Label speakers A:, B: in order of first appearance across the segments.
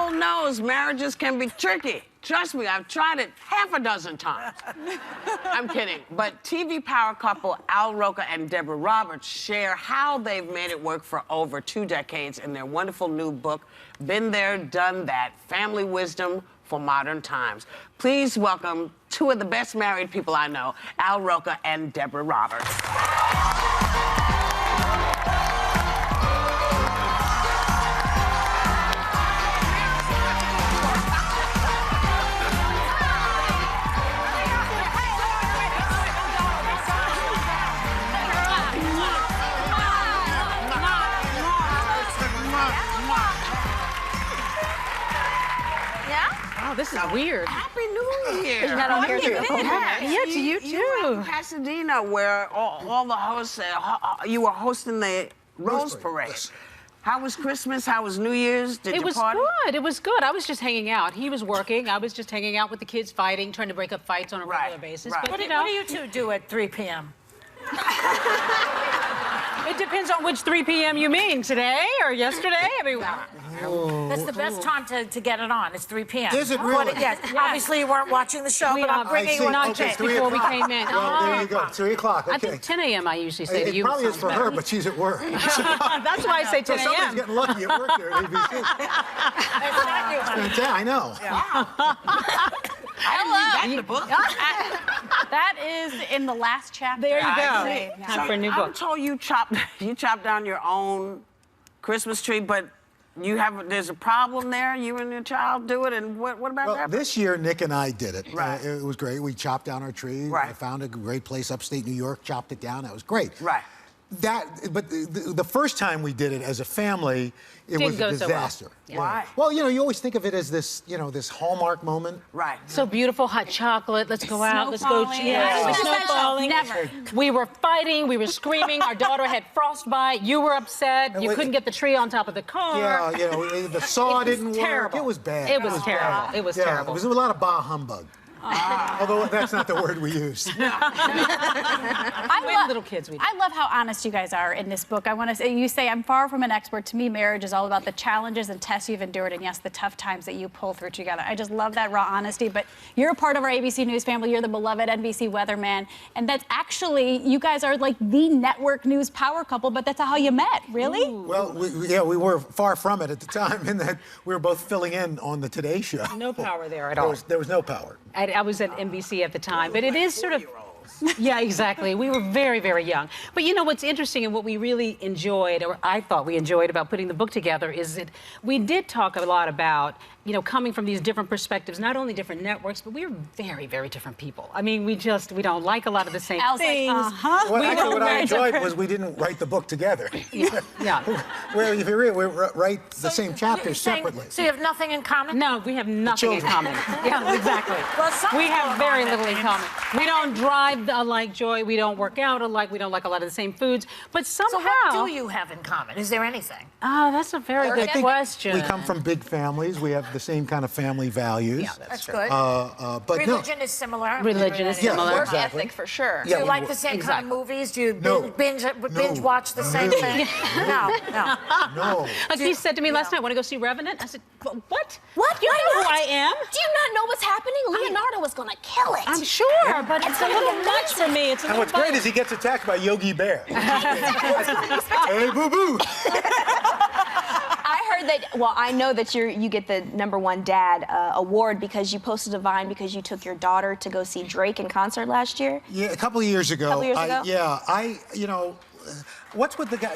A: couple knows marriages can be tricky. Trust me, I've tried it half a dozen times. I'm kidding. But TV power couple Al Roker and Deborah Roberts share how they've made it work for over 2 decades in their wonderful new book, Been There, Done That, Family Wisdom for Modern Times. Please welcome 2 of the best married people I know, Al Roker and Deborah Roberts.
B: This is weird.
A: Happy New Year.
C: Isn't that on here too?
B: Yeah, to you too.
A: You were in Pasadena, where all the hosts, you were hosting the Rose Parade. How was Christmas? How was New Year's? Did you party?
B: Good. It was good. I was just hanging out. He was working. I was just hanging out with the kids, fighting, trying to break up fights on a regular basis.
C: But, what do you two do at 3 p.m.?
B: It depends on which 3 p.m. you mean, today or yesterday. I mean,
C: That's the best time to get it on. It's 3 p.m.
D: Is it really?
C: Yes. Obviously, you weren't watching the show, but I'm bringing you
B: not
D: Okay,
B: just
D: 3
B: before we
D: o'clock.
B: came in.
D: Well, there you go. 3 o'clock.
B: I
D: Okay.
B: think 10 a.m. I usually say to
D: It
B: you.
D: probably is for
B: sounds
D: her,
B: better.
D: but she's at work.
B: That's why I say 10
D: Somebody's
B: a.m.
D: getting lucky at work here at ABC. I know.
A: I didn't read that in the book.
E: That is in the last chapter.
B: There you
E: I
B: go.
E: see.
B: Time for a new
A: I'm
B: book.
A: told you chopped down your own Christmas tree, but there's a problem there. You and your child do it, and what about
D: Well,
A: that?
D: this year, Nick and I did it.
A: Right.
D: It was great. We chopped down our tree.
A: Right.
D: I found a great place upstate New York, chopped it down. That was great.
A: Right.
D: But the first time we did it as a family, it
B: Didn't
D: was a
B: go so well.
D: disaster.
B: Yeah.
A: Why?
D: Well, you always think of it as this, this Hallmark moment.
A: Right.
B: So beautiful, hot chocolate. Let's go out. Let's go.
E: Snowballing.
B: Yeah,
E: Yeah.
B: snow falling.
E: Never.
B: We were fighting. We were screaming. Our daughter had frostbite. You were upset. You couldn't get the tree on top of the car.
D: Yeah, the saw
B: It was
D: didn't
B: terrible.
D: work. It was bad.
B: It was terrible.
D: bad.
B: It was
D: Yeah,
B: terrible.
D: It was a lot of bah humbug. Although that's not the word we used.
B: We had little kids. We did.
E: I love how honest you guys are in this book. I want to say, you say, I'm far from an expert. To me, marriage is all about the challenges and tests you've endured, and yes, the tough times that you pull through together. I just love that raw honesty. But you're a part of our ABC News family. You're the beloved NBC weatherman. And that's actually, you guys are like the network news power couple, but that's how you met, really?
B: Ooh.
D: Well, we were far from it at the time in that we were both filling in on the Today Show.
B: No power there at all.
D: There was no power.
B: I was at NBC at the time, but it is sort of. Yeah, exactly. We were very, very young. But you know what's interesting and what we really enjoyed, or I thought we enjoyed about putting the book together, is that we did talk a lot about, coming from these different perspectives, not only different networks, but we are very, very different people. I mean, we don't like a lot of the same
E: Al's like,
B: things.
D: What I enjoyed was we didn't write the book together.
B: Yeah.
D: Where if you read, we write the same chapters separately.
C: So you have nothing in common?
B: No, we have nothing in
D: children.
B: common. Yeah, exactly.
C: Well, some
B: We have
C: people
B: very
C: are
B: little in
C: that
B: common. We don't drive alike, Joy. We don't work out alike. We don't like a lot of the same foods. But somehow.
C: So what do you have in common? Is there anything?
B: Oh, that's a very
D: I
B: good
D: think
B: question.
D: we come from big families. We have the same kind of family values.
B: Yeah,
C: That's good.
D: But
C: Religion is similar.
B: Religion is
D: Yeah,
B: similar.
D: work exactly.
F: ethic for sure.
D: Yeah,
C: Do you
D: we
C: like
D: were-
C: the same
B: Exactly.
C: kind of movies? Do you
D: No.
C: binge watch the same
D: No.
C: thing? No.
D: No.
B: Like he said to me last night, want to go see Revenant? I said, what?
F: What?
B: You
F: Why
B: know who
F: not?
B: I am?
F: Do you not know what's happening? Leonardo was gonna kill it.
B: I'm sure, but it's a
F: gonna
B: little
F: be
B: much for me. It's a
D: And
B: little
D: what's great is he gets attacked by Yogi Bear. Hey, boo boo.
F: I heard that. Well, I know that you get the #1 dad award because you posted a Vine because you took your daughter to go see Drake in concert last year.
D: Yeah, a couple of years ago. What's with the guy?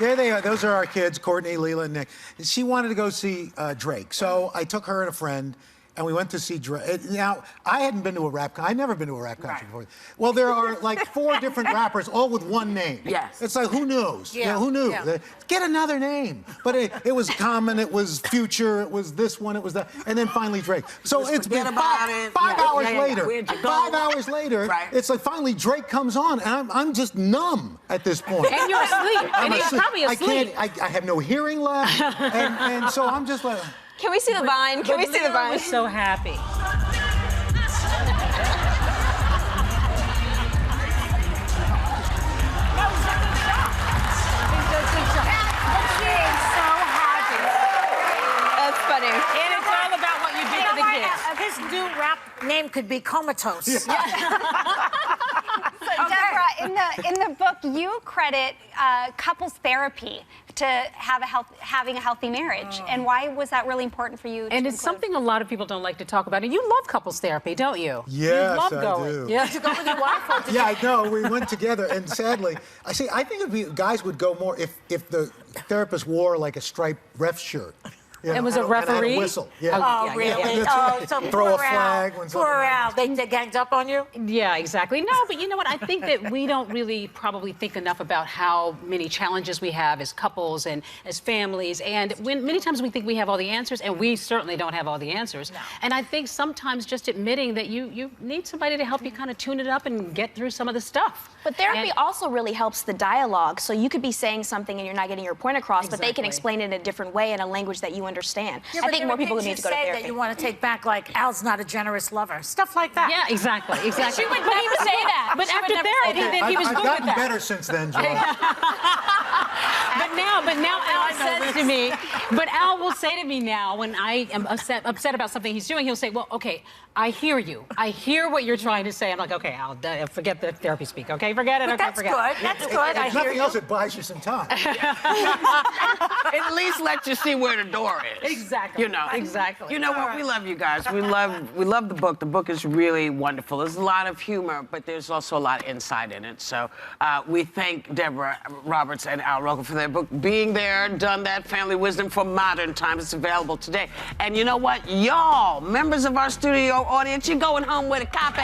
D: There they are. Those are our kids, Courtney, Leela, and Nick. She wanted to go see Drake, so I took her and a friend. And we went to see Drake. Now, I hadn't been to a rap concert. I'd never been to a rap concert before. Well, there are like 4 different rappers, all with one name.
A: Yes.
D: It's like, who knows?
C: Yeah.
D: Who knew?
C: Yeah.
D: Get another name. But it was Common, it was Future, it was this one, it was that. And then finally Drake. So
A: Just
D: it's been
A: forget about it.
D: five
A: Yeah,
D: hours
A: yeah, yeah.
D: later.
A: Where'd you go?
D: 5 hours later,
A: Right.
D: it's like finally Drake comes on, and I'm just numb at this point.
B: And you're asleep. And he's probably asleep.
D: I have no hearing left. and so I'm just like...
F: Can we see the Vine? Can we see the
B: Leonardo
F: Vine?
B: was so happy.
F: That's funny.
B: And it's all about what you do
C: You
B: for
C: know
B: the
C: what?
B: kids.
C: His new rap name could be Comatose.
G: Deborah, in the book, you credit couples therapy to having a healthy marriage. And why was that really important for you?
B: And
G: to
B: it's
G: include?
B: something a lot of people don't like to talk about. And you love couples therapy, don't you?
D: Yes,
B: you love
D: I
B: going.
D: do.
B: Yeah.
C: Did you go with your wife or did
D: Yeah, I know. We went together, and sadly, I think guys would go more if the therapist wore like a striped ref shirt. You know,
B: And was a
D: and had
B: referee?
D: a whistle. Yeah.
C: Oh,
B: Yeah,
C: really?
B: yeah.
C: Oh, so
D: Throw
C: poor
D: a flag when
C: Al. Poor
D: something
C: Al. They ganged up on you?
B: Yeah, exactly. No, but you know what? I think that we don't really probably think enough about how many challenges we have as couples and as families. And many times we think we have all the answers, and we certainly don't have all the answers.
C: No.
B: And I think sometimes just admitting that you need somebody to help you kind of tune it up and get through some of the stuff.
F: But therapy
B: And-
F: also really helps the dialogue. So you could be saying something and you're not getting your point across, but they can
B: Exactly.
F: explain it in a different way in a language that you understand.
C: Yeah,
F: I
C: but
F: think
C: there
F: more
C: are
F: people
C: things
F: need to go to
C: you say
F: therapy.
C: that you want to take back, like Al's not a generous lover. Stuff like that.
B: Yeah, exactly. Exactly.
E: She would never say that.
B: But
E: She would
B: after
E: never say
B: therapy,
E: that.
B: then he was
D: I've
B: good
D: gotten
B: with that.
D: better since then, Joe.
B: But now Al says to me, but Al will say to me now when I am upset about something he's doing, he'll say, well, okay, I hear you. I hear what you're trying to say. I'm like, okay, Al, forget the therapy speak, okay? Forget it,
C: But
B: okay,
C: that's
B: forget it.
C: good. That's good. I
D: If
C: hear
D: nothing
C: you.
D: else, it buys you some time.
A: At least let you see where the door is.
B: Exactly.
A: You know.
B: Exactly.
A: You know what? We love you guys. We love the book. The book is really wonderful. There's a lot of humor, but there's also a lot of insight in it. So we thank Deborah Roberts and Al Roker for their book. Being There, Done That, Family Wisdom for Modern Times. It's available today. And you know what? Y'all, members of our studio audience, you're going home with a copy.